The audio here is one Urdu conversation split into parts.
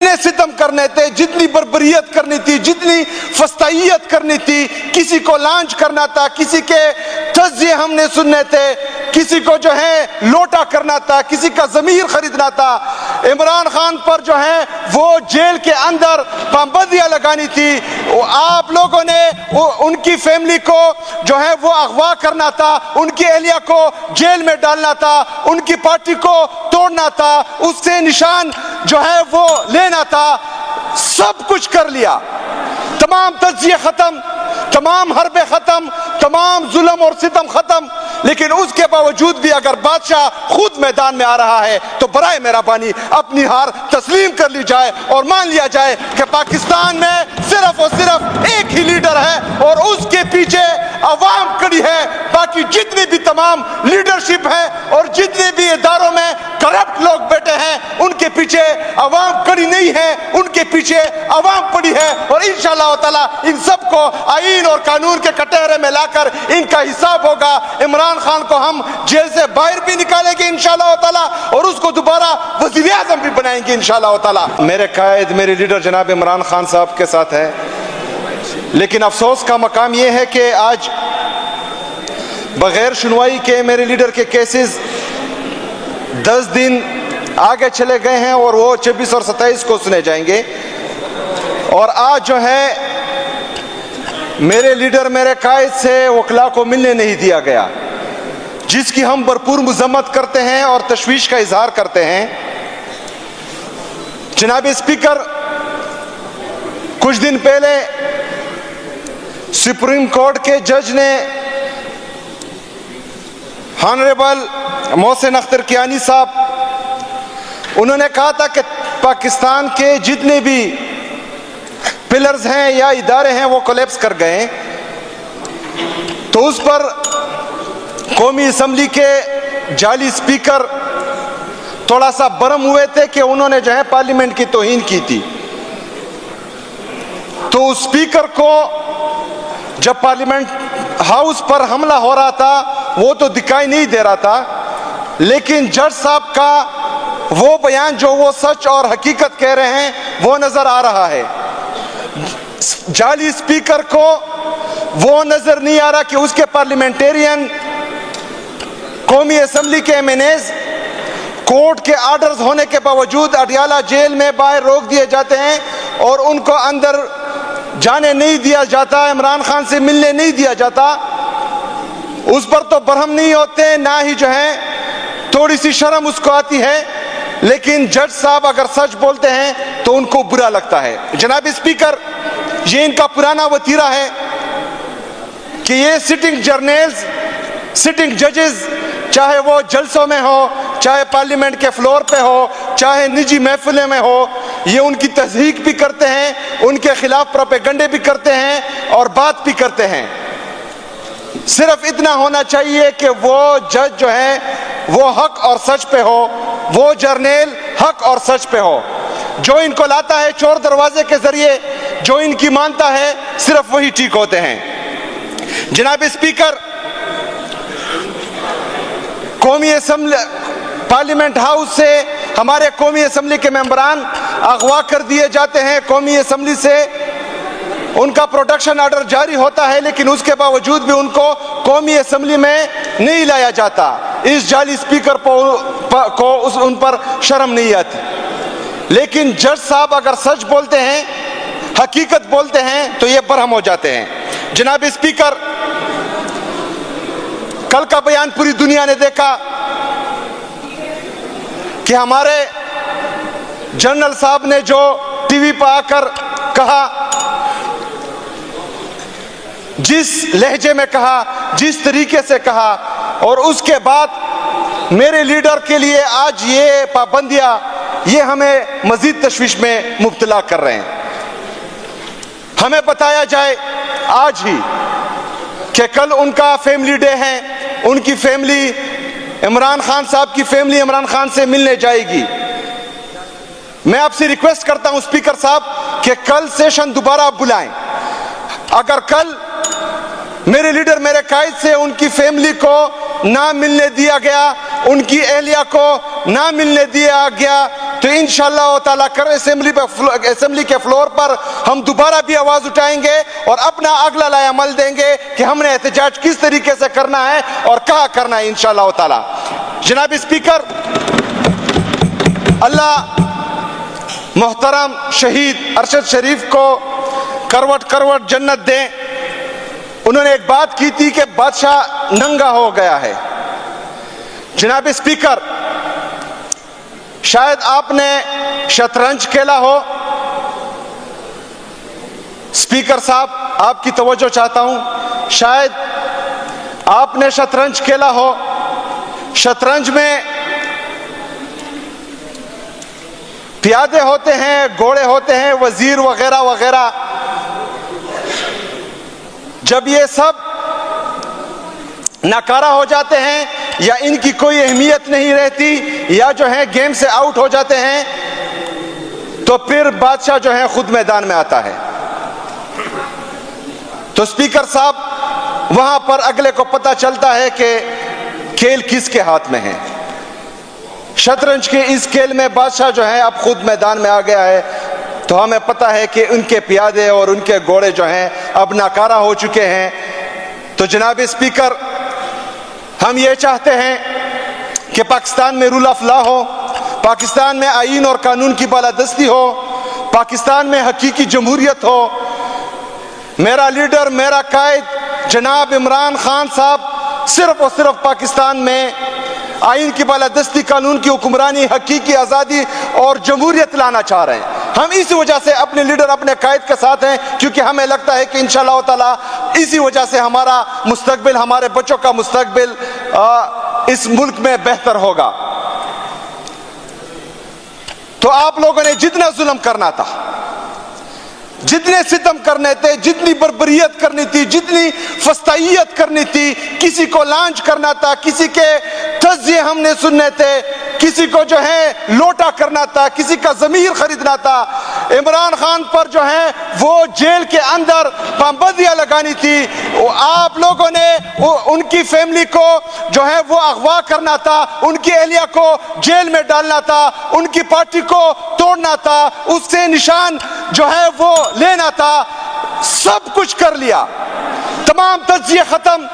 جتنے ستم کرنے تھے، جتنی بربریت کرنی تھی، جتنی فسطائیت کرنی تھی، کسی کو لانچ کرنا تھا، کسی کے تجزیے ہم نے سننے تھے، کسی کو جو ہے لوٹا کرنا تھا، کسی کا ضمیر خریدنا تھا، عمران خان پر جو ہے وہ جیل کے اندر پابندیاں لگانی تھی، آپ لوگوں نے ان کی فیملی کو جو ہے وہ اغوا کرنا تھا، ان کی اہلیہ کو جیل میں ڈالنا تھا، ان کی پارٹی کو توڑنا تھا، اس سے نشان جو ہے وہ لینا تھا، سب کچھ کر لیا، تمام تجزیے ختم، تمام حربیں ختم، تمام ظلم اور ستم ختم، لیکن اس کے باوجود بھی اگر بادشاہ خود میدان میں آ رہا ہے تو برائے مہربانی اپنی ہار تسلیم کر لی جائے اور مان لیا جائے کہ پاکستان میں صرف اور صرف ایک ہی لیڈر ہے اور اس کے پیچھے عوام کڑی ہے، باقی جتنی بھی تمام لیڈرشپ ہے اور جتنے بھی اداروں میں کرپٹ لوگ بیٹھے ہیں ان کے پیچھے عوام کڑی نہیں ہے، ان کے پیچھے عوام پڑی ہے، اور انشاءاللہ تعالی ان سب کو آئین اور قانون کے کٹہرے میں لا کر ان کا حساب ہوگا۔ عمران خان کو ہم جیل سے باہر بھی نکالیں گے انشاءاللہ تعالی اور اس کو دوبارہ وزیر اعظم بھی بنائیں گے انشاءاللہ تعالی۔ میرے قائد، میرے لیڈر جناب عمران خان صاحب کے ساتھ ہے، لیکن افسوس کا مقام یہ ہے کہ آج بغیر سنوائی کے میرے لیڈر کے کیسز 10 دن آگے چلے گئے ہیں اور وہ 26 اور 27 کو سنے جائیں گے، اور آج جو ہے میرے لیڈر، میرے قائد سے وکلا کو ملنے نہیں دیا گیا، جس کی ہم بھرپور مذمت کرتے ہیں اور تشویش کا اظہار کرتے ہیں۔ جناب اسپیکر، کچھ دن پہلے سپریم کورٹ کے جج نے ہانریبل محسن اختر کیانی صاحب، انہوں نے کہا تھا کہ پاکستان کے جتنے بھی پلرز ہیں یا ادارے ہیں وہ کولیپس کر گئے، تو اس پر قومی اسمبلی کے جعلی اسپیکر تھوڑا سا برہم ہوئے تھے کہ انہوں نے جو ہے پارلیمنٹ کی توہین کی تھی۔ تو اسپیکر کو جب پارلیمنٹ ہاؤس پر حملہ ہو رہا تھا وہ تو دکھائی نہیں دے رہا تھا، لیکن جج صاحب کا وہ بیان جو وہ سچ اور حقیقت کہہ رہے ہیں وہ نظر آ رہا ہے۔ جعلی اسپیکر کو وہ نظر نہیں آ رہا کہ اس کے پارلیمنٹیرین، قومی اسمبلی کے ایم این ایز کورٹ کے آرڈرز ہونے کے باوجود اڈیالہ جیل میں باہر روک دیے جاتے ہیں اور ان کو اندر جانے نہیں دیا جاتا، عمران خان سے ملنے نہیں دیا جاتا، اس پر تو برہم نہیں ہوتے، نہ ہی جو ہے تھوڑی سی شرم اس کو آتی ہے، لیکن جج صاحب اگر سچ بولتے ہیں تو ان کو برا لگتا ہے۔ جناب اسپیکر، یہ ان کا پرانا وتیرہ ہے کہ یہ سٹنگ جرنیلز، سٹنگ ججز، چاہے وہ جلسوں میں ہو، چاہے پارلیمنٹ کے فلور پہ ہو، چاہے نجی محفلیں میں ہو، یہ ان کی تصدیق بھی کرتے ہیں، ان کے خلاف پروپیگنڈے بھی کرتے ہیں اور بات بھی کرتے ہیں۔ صرف اتنا ہونا چاہیے کہ وہ جج جو ہے وہ حق اور سچ پہ ہو، وہ جرنیل حق اور سچ پہ ہو، جو ان کو لاتا ہے چور دروازے کے ذریعے، جو ان کی مانتا ہے صرف وہی ٹھیک ہوتے ہیں۔ جناب اسپیکر، قومی اسمبلی پارلیمنٹ ہاؤس سے ہمارے قومی اسمبلی کے ممبران اغوا کر دیے جاتے ہیں، قومی اسمبلی سے ان کا پروٹیکشن آرڈر جاری ہوتا ہے، لیکن اس کے باوجود بھی ان کو قومی اسمبلی میں نہیں لایا جاتا۔ اس جعلی اسپیکر کو ان پر شرم نہیں آتی، لیکن جج صاحب اگر سچ بولتے ہیں، حقیقت بولتے ہیں تو یہ برہم ہو جاتے ہیں۔ جناب اسپیکر، کل کا بیان پوری دنیا نے دیکھا کہ ہمارے جنرل صاحب نے جو ٹی وی پہ آ کر کہا، جس لہجے میں کہا، جس طریقے سے کہا، اور اس کے بعد میرے لیڈر کے لیے آج یہ پابندیاں، یہ ہمیں مزید تشویش میں مبتلا کر رہے ہیں۔ ہمیں بتایا جائے آج ہی کہ کل ان کا فیملی ڈے ہے، ان کی فیملی، عمران خان صاحب کی فیملی عمران خان سے ملنے جائے گی۔ میں آپ سے ریکویسٹ کرتا ہوں اسپیکر صاحب کہ کل سیشن دوبارہ آپ بلائیں۔ اگر کل میرے لیڈر، میرے قائد سے ان کی فیملی کو نہ ملنے دیا گیا، ان کی اہلیہ کو نہ ملنے دیا گیا، تو انشاءاللہ تعالیٰ اسمبلی کے فلور پر ہم دوبارہ بھی آواز اٹھائیں گے اور اپنا اگلا لائے عمل دیں گے کہ ہم نے احتجاج کس طریقے سے کرنا ہے اور کہاں کرنا ہے انشاءاللہ تعالیٰ۔ جناب اسپیکر، اللہ محترم شہید ارشد شریف کو کروٹ کروٹ جنت دیں۔ انہوں نے ایک بات کی تھی کہ بادشاہ ننگا ہو گیا ہے۔ جناب اسپیکر، شاید آپ نے شطرنج کھیلا ہو۔ اسپیکر صاحب، آپ کی توجہ چاہتا ہوں، شاید آپ نے شطرنج کھیلا ہو۔ شطرنج میں پیادے ہوتے ہیں، گھوڑے ہوتے ہیں، وزیر وغیرہ وغیرہ۔ جب یہ سب ناکارہ ہو جاتے ہیں یا ان کی کوئی اہمیت نہیں رہتی یا جو ہے گیم سے آؤٹ ہو جاتے ہیں تو پھر بادشاہ جو ہے خود میدان میں آتا ہے۔ تو اسپیکر صاحب، وہاں پر اگلے کو پتہ چلتا ہے کہ کھیل کس کے ہاتھ میں ہے۔ شطرنج کے اس کھیل میں بادشاہ جو ہے اب خود میدان میں آ گیا ہے، تو ہمیں پتہ ہے کہ ان کے پیادے اور ان کے گھوڑے جو ہیں اب ناکارہ ہو چکے ہیں۔ تو جناب اسپیکر، ہم یہ چاہتے ہیں کہ پاکستان میں رول آف لا ہو، پاکستان میں آئین اور قانون کی بالادستی ہو، پاکستان میں حقیقی جمہوریت ہو۔ میرا لیڈر، میرا قائد جناب عمران خان صاحب صرف اور صرف پاکستان میں آئین کی بالادستی، قانون کی حکمرانی، حقیقی آزادی اور جمہوریت لانا چاہ رہے ہیں۔ ہم اسی وجہ سے اپنے لیڈر، اپنے قائد کے ساتھ ہیں، کیونکہ ہمیں لگتا ہے کہ انشاءاللہ تعالیٰ اسی وجہ سے ہمارا مستقبل، ہمارے بچوں کا مستقبل اس ملک میں بہتر ہوگا۔ تو آپ لوگوں نے جتنا ظلم کرنا تھا، جتنے ستم کرنے تھے، جتنی بربریت کرنی تھی، جتنی فسطائیت کرنی تھی، کسی کو لانچ کرنا تھا، کسی کے تجزیے ہم نے سننے تھے، کسی کو جو ہے لوٹا کرنا تھا، کسی کا ضمیر خریدنا تھا، عمران خان پر جو ہے وہ جیل کے اندر پابندیاں لگانی تھی، آپ لوگوں نے ان کی فیملی کو جو ہے وہ اغوا کرنا تھا، ان کی اہلیہ کو جیل میں ڈالنا تھا، ان کی پارٹی کو توڑنا تھا، اس سے نشان جو ہے وہ لینا تھا۔ سب کچھ کر لیا، تمام تجزیے ختم،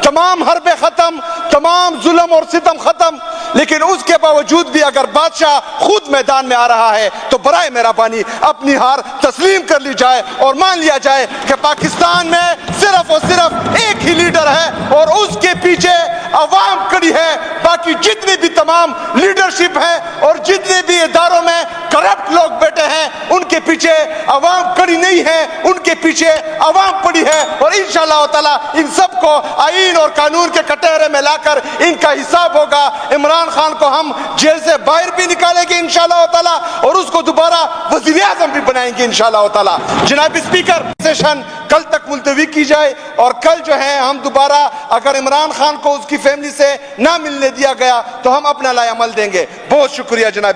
تمام حربیں ختم، تمام ظلم اور ستم ختم، لیکن اس کے باوجود بھی اگر بادشاہ خود میدان میں آ رہا ہے تو برائے مہربانی اپنی ہار تسلیم کر لی جائے اور مان لیا جائے کہ پاکستان میں صرف اور صرف ایک ہی لیڈر ہے اور اس کے پیچھے عوام کھڑی ہے۔ باقی جتنی بھی تمام لیڈرشپ ہے اور جتنے بھی اداروں میں کرپٹ لوگ بیٹھے ہیں، ان کے پیچھے عوام کھڑی نہیں ہے، ان کے پیچھے عوام پڑی ہے، اور انشاءاللہ تعالی ان سب کو آئین اور قانون کے کٹہرے میں لا کر ان کا حساب ہوگا۔ عمران خان کو ہم جیل سے باہر بھی نکالیں گے انشاءاللہ تعالی، اور اس کو دوبارہ وزیر اعظم بھی بنائیں گے انشاءاللہ تعالی۔ جناب اسپیکر، سیشن کل تک ملتوی کی جائے، اور کل جو ہے ہم دوبارہ اگر عمران خان کو اس کی فیملی سے نہ ملنے دیا گیا تو ہم اپنا لائے عمل دیں گے۔ بہت شکریہ جناب۔